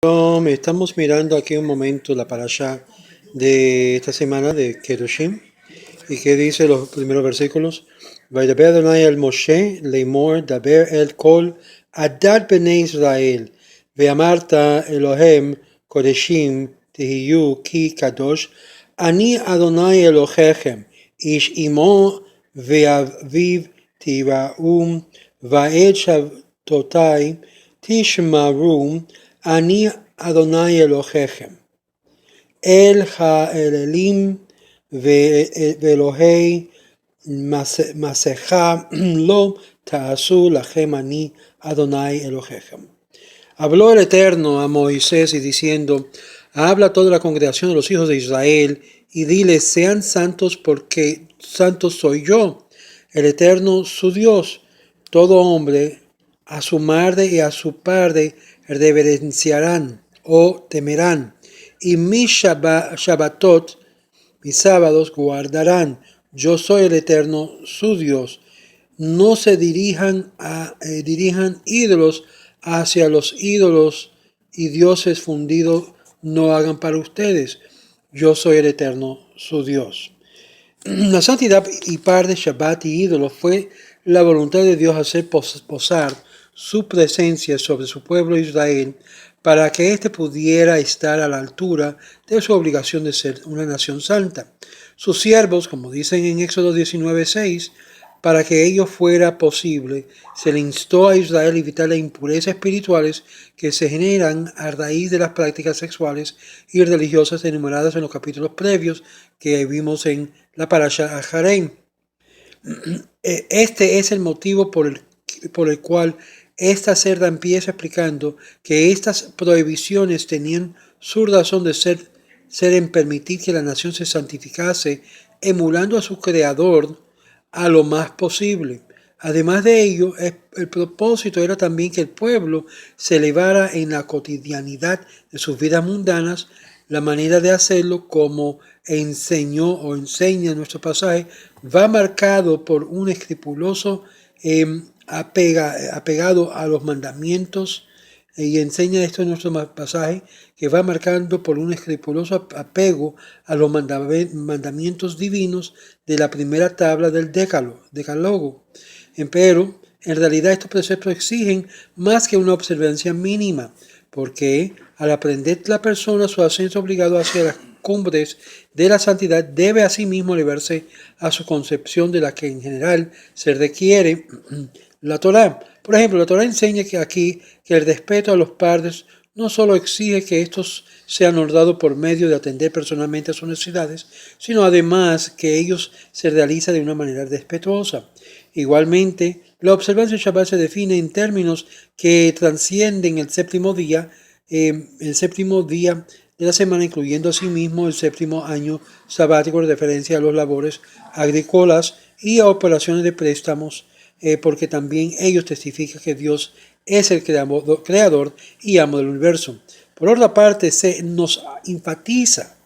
Estamos mirando aquí un momento la parasha de esta semana de Kedoshim y que dice los primeros versículos: Vaydaber Adonai el Moshe leimor daber el kol adat bnei Israel ve'amarta Elohem kodeshim tihiyu ki kadosh ani Adonai Elohechem ish imo ve'aviv tiraum va'ed shavtotai tishmarum ani Adonai Elohechem el ha'elelim ואלוהי מסכה לא תעשו לכם אני Adonai Elohechem. Habló el Eterno a Moisés y diciendo: habla a toda la congregación de los hijos de Israel y diles: sean santos porque santo soy yo, el Eterno su Dios. Todo hombre a su madre y a su padre reverenciarán o temerán, y mis Shabbatot, mis sábados guardarán. Yo soy el Eterno, su Dios. No se dirijan ídolos hacia los ídolos y dioses fundidos no hagan para ustedes. Yo soy el Eterno, su Dios. La santidad y par de Shabbat y ídolos fue la voluntad de Dios hacer posar su presencia sobre su pueblo Israel para que éste pudiera estar a la altura de su obligación de ser una nación santa. Sus siervos, como dicen en Éxodo 19:6, para que ello fuera posible, se le instó a Israel a evitar las impurezas espirituales que se generan a raíz de las prácticas sexuales y religiosas enumeradas en los capítulos previos que vimos en la Parasha Aharem. Este es el motivo por el cual esta cerda empieza explicando que estas prohibiciones tenían su razón de ser en permitir que la nación se santificase, emulando a su creador a lo más posible. Además de ello, el propósito era también que el pueblo se elevara en la cotidianidad de sus vidas mundanas. La manera de hacerlo, como enseña nuestro pasaje, va marcado por un escrupuloso apegado a los mandamientos, y enseña esto en nuestro pasaje, que va marcando por un escrupuloso apego a los mandamientos divinos de la primera tabla del decálogo. Pero en realidad estos preceptos exigen más que una observancia mínima, porque al aprender la persona su ascenso obligado hacia las cumbres de la santidad, debe asimismo elevarse a su concepción de la que en general se requiere la Torá. Por ejemplo, la Torá enseña que el respeto a los padres no solo exige que estos sean honrados por medio de atender personalmente a sus necesidades, sino además que ellos se realicen de una manera respetuosa. Igualmente, la observancia de Shabbat se define en términos que trascienden el séptimo día de la semana, incluyendo asimismo el séptimo año sabático en referencia a las labores agrícolas y a operaciones de préstamos, porque también ellos testifican que Dios es el creador y amo del universo. Por otra parte, se nos enfatiza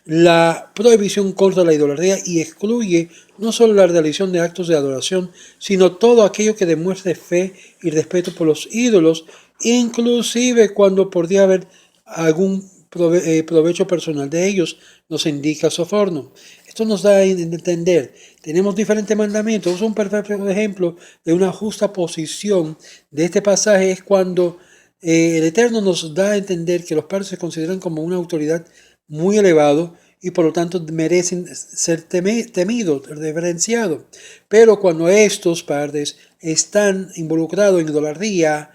la prohibición contra la idolatría y excluye no solo la realización de actos de adoración, sino todo aquello que demuestre fe y respeto por los ídolos, inclusive cuando podría haber algún provecho personal de ellos, nos indica Soforno. Esto nos da a entender, tenemos diferentes mandamientos. Un perfecto ejemplo de una justa posición de este pasaje es cuando el Eterno nos da a entender que los padres se consideran como una autoridad muy elevado y por lo tanto merecen ser temidos, reverenciados. Pero cuando estos padres están involucrados en idolatría,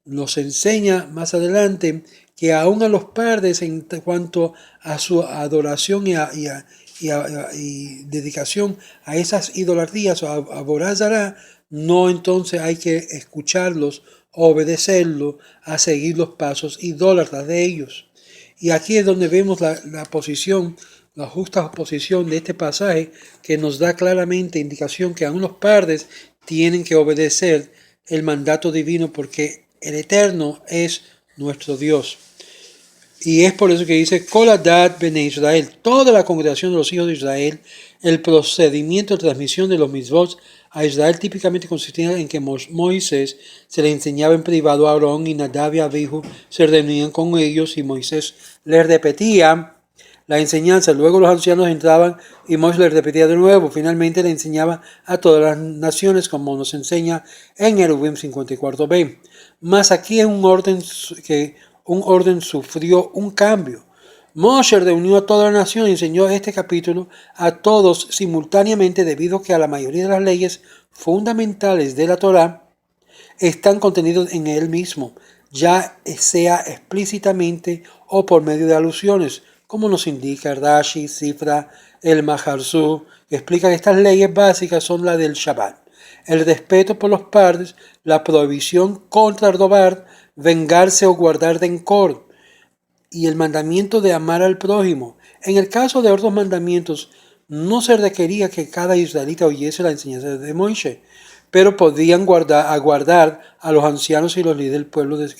nos enseña más adelante que aún a los padres, en cuanto a su adoración y dedicación a esas idolatrías o a Borá Zará, no, entonces hay que escucharlos, obedecerlos, a seguir los pasos idólatras de ellos. Y aquí es donde vemos la justa posición de este pasaje, que nos da claramente indicación que aún los padres tienen que obedecer el mandato divino, porque el Eterno es nuestro Dios. Y es por eso que dice, Koladat Bene Israel, toda la congregación de los hijos de Israel, el procedimiento de transmisión de los mitzvot a Israel típicamente consistía en que Moisés se le enseñaba en privado a Aarón y Nadab y Abihu se reunían con ellos y Moisés les repetía la enseñanza. Luego los ancianos entraban y Moisés les repetía de nuevo. Finalmente le enseñaba a todas las naciones, como nos enseña en Eruvim 54b. Mas aquí es un orden sufrió un cambio. Moshe reunió a toda la nación y enseñó este capítulo a todos simultáneamente debido a que la mayoría de las leyes fundamentales de la Torá están contenidos en él mismo, ya sea explícitamente o por medio de alusiones, como nos indica Rashi, Sifra, el Maharzú, que explica que estas leyes básicas son las del Shabbat, el respeto por los padres, la prohibición contra robar, vengarse o guardar rencor, y el mandamiento de amar al prójimo. En el caso de otros mandamientos, no se requería que cada israelita oyese la enseñanza de Moisés, pero podían aguardar a los ancianos y los líderes del pueblo de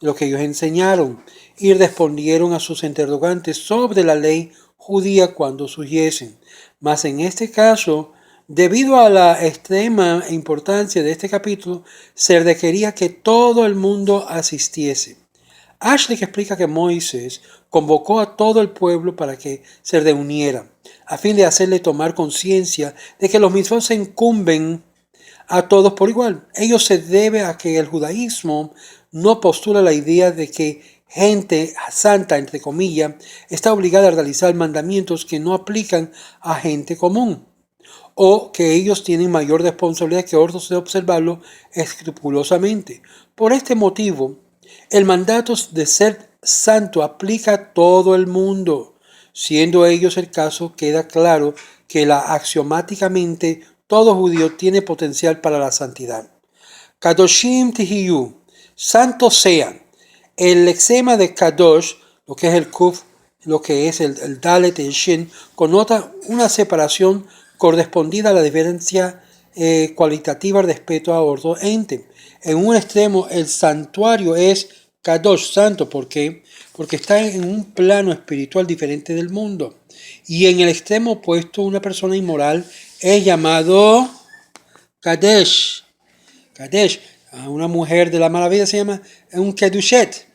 lo que ellos enseñaron y respondieron a sus interrogantes sobre la ley judía cuando surgiesen. Mas en este caso, debido a la extrema importancia de este capítulo, se requería que todo el mundo asistiese. Ashley explica que Moisés convocó a todo el pueblo para que se reunieran, a fin de hacerle tomar conciencia de que los mitzvot se incumben a todos por igual. Ello se debe a que el judaísmo no postula la idea de que gente santa, entre comillas, está obligada a realizar mandamientos que no aplican a gente común, o que ellos tienen mayor responsabilidad que otros de observarlo escrupulosamente. Por este motivo, el mandato de ser santo aplica a todo el mundo. Siendo ellos el caso, queda claro que axiomáticamente todo judío tiene potencial para la santidad. Kadoshim tihiyu, santos sean. El lexema de Kadosh, lo que es el Kuf, lo que es el Dalet y el Shin, connota una separación correspondida a la diferencia cualitativa respecto a otro ente. En un extremo, el santuario es Kadosh, santo. ¿Por qué? Porque está en un plano espiritual diferente del mundo. Y en el extremo opuesto, una persona inmoral es llamado Kadesh. Kadesh, a una mujer de la mala vida se llama un Kedushet.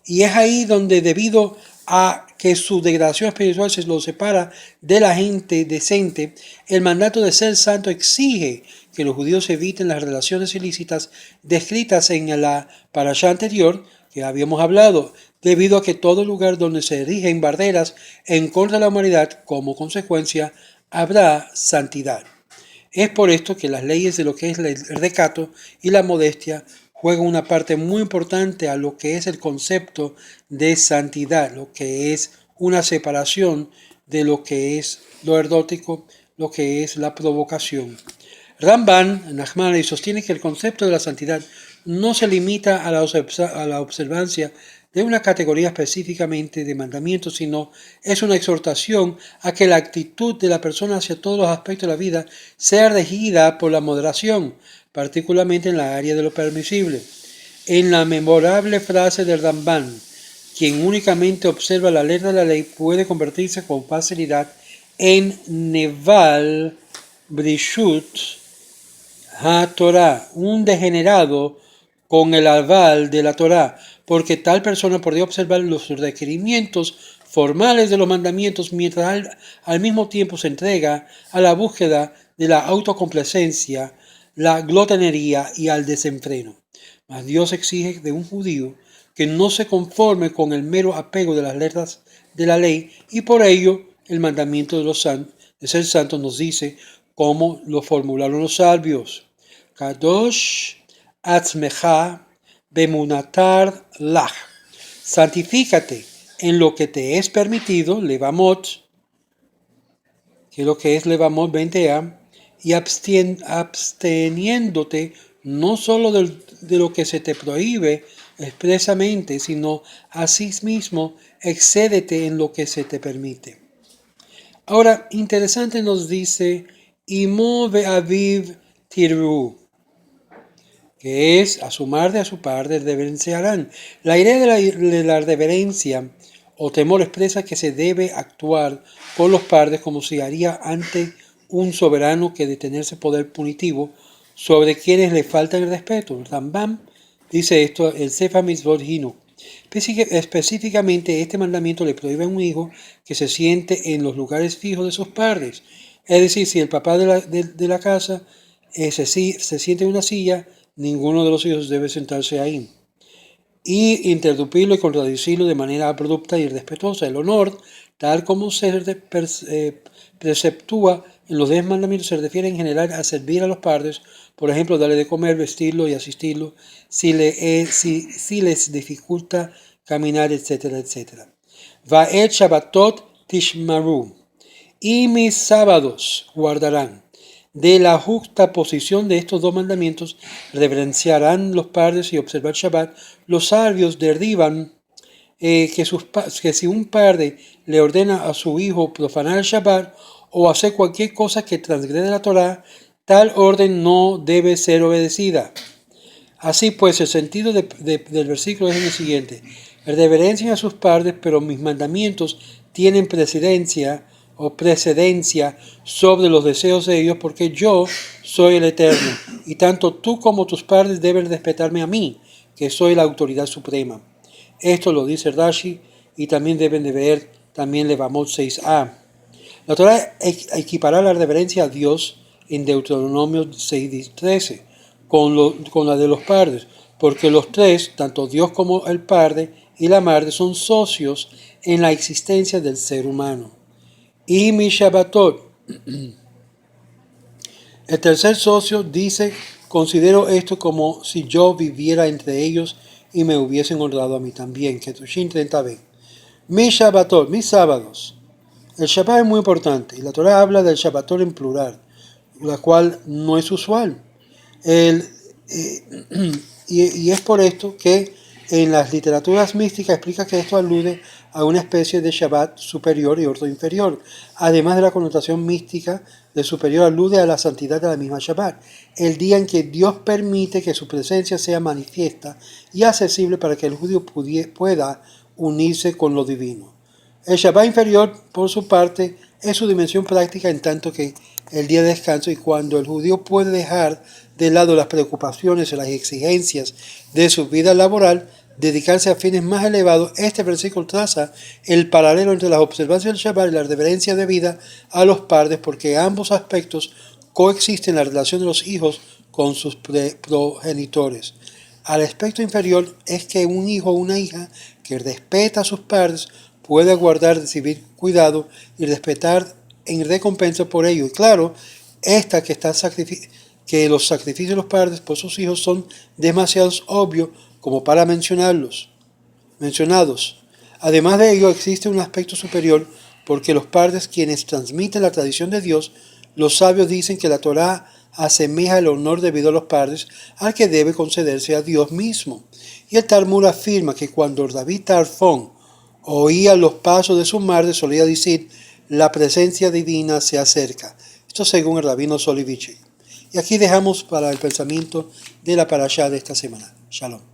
Y es ahí donde, debido a que su degradación espiritual se lo separa de la gente decente, el mandato de ser santo exige que los judíos eviten las relaciones ilícitas descritas en la parashá anterior que habíamos hablado, debido a que todo lugar donde se erigen barreras en contra de la humanidad, como consecuencia, habrá santidad. Es por esto que las leyes de lo que es el recato y la modestia juegan una parte muy importante a lo que es el concepto de santidad, lo que es una separación de lo que es lo erótico, lo que es la provocación. Ramban, Nachmani, sostiene que el concepto de la santidad no se limita a la observancia de una categoría específicamente de mandamientos, sino es una exhortación a que la actitud de la persona hacia todos los aspectos de la vida sea regida por la moderación, particularmente en la área de lo permisible. En la memorable frase del Ramban, quien únicamente observa la letra de la ley puede convertirse con facilidad en Neval Brishut HaTorah, un degenerado con el aval de la Torah, porque tal persona podría observar los requerimientos formales de los mandamientos mientras al mismo tiempo se entrega a la búsqueda de la autocomplacencia, la glotonería y al desenfreno. Mas Dios exige de un judío que no se conforme con el mero apego de las letras de la ley, y por ello el mandamiento de ser santos nos dice cómo lo formularon los sabios. Kadosh atzmecha bemunatar lach. Santifícate en lo que te es permitido, levamot, que es lo que es levamot 20a, y absteniéndote no solo de lo que se te prohíbe expresamente, sino asimismo excédete en lo que se te permite. Ahora, interesante nos dice, Imo ve'aviv tirru, que es a su madre, a su padre reverenciarán. La idea de la reverencia o temor expresa que se debe actuar con los padres como se haría ante un soberano que de tenerse poder punitivo sobre quienes le faltan el respeto. El Rambam dice esto, el Sefer Mitzvot Hinu. Específicamente, este mandamiento le prohíbe a un hijo que se siente en los lugares fijos de sus padres. Es decir, si el papá de la casa se siente en una silla, ninguno de los hijos debe sentarse ahí. Y interrumpirlo y contradecirlo de manera abrupta y irrespetuosa. El honor, tal como se preceptúa en los 10 mandamientos, se refiere en general a servir a los padres, por ejemplo, darle de comer, vestirlo y asistirlo, si les dificulta caminar, etcétera, etcétera. Va'et Shabbatot tishmaru, y mis sábados guardarán. De la juxtaposición de estos dos mandamientos, reverenciarán los padres y observar Shabbat. Los sabios derivan que si un padre le ordena a su hijo profanar el Shabbat o hacer cualquier cosa que transgrede la Torá, tal orden no debe ser obedecida. Así pues, el sentido del versículo es el siguiente: reverencien a sus padres, pero mis mandamientos tienen precedencia sobre los deseos de ellos, porque yo soy el Eterno, y tanto tú como tus padres deben respetarme a mí, que soy la autoridad suprema. Esto lo dice Rashi, y también deben de ver también Levamot 6a. La Torá equipará la reverencia a Dios en Deuteronomio 6:13 con la de los padres, porque los tres, tanto Dios como el padre y la madre, son socios en la existencia del ser humano. Y mi Shabbatot, el tercer socio dice: considero esto como si yo viviera entre ellos y me hubiesen honrado a mí también. Ketuvim 30b. Mi Shabbatot, mis sábados. El Shabbat es muy importante y la Torah habla del Shabbatot en plural, la cual no es usual. Y es por esto que en las literaturas místicas explica que esto alude a una especie de Shabbat superior y otro inferior. Además de la connotación mística de superior, alude a la santidad de la misma Shabbat, el día en que Dios permite que su presencia sea manifiesta y accesible para que el judío pueda unirse con lo divino. El Shabbat inferior, por su parte, es su dimensión práctica en tanto que el día de descanso, y cuando el judío puede dejar de lado las preocupaciones y las exigencias de su vida laboral, dedicarse a fines más elevados. Este versículo traza el paralelo entre las observancias del Shabbat y la reverencia debida a los padres, porque ambos aspectos coexisten en la relación de los hijos con sus progenitores. Al aspecto inferior es que un hijo o una hija que respeta a sus padres puede guardar, recibir cuidado y respetar en recompensa por ello. Y claro, que los sacrificios de los padres por sus hijos son demasiado obvios como para mencionados. Además de ello, existe un aspecto superior, porque los padres, quienes transmiten la tradición de Dios, los sabios dicen que la Torá asemeja el honor debido a los padres al que debe concederse a Dios mismo. Y el Talmud afirma que cuando David Tarfón oía los pasos de su madre, solía decir: la presencia divina se acerca. Esto según el rabino Soloveitchik. Y aquí dejamos para el pensamiento de la parashá de esta semana. Shalom.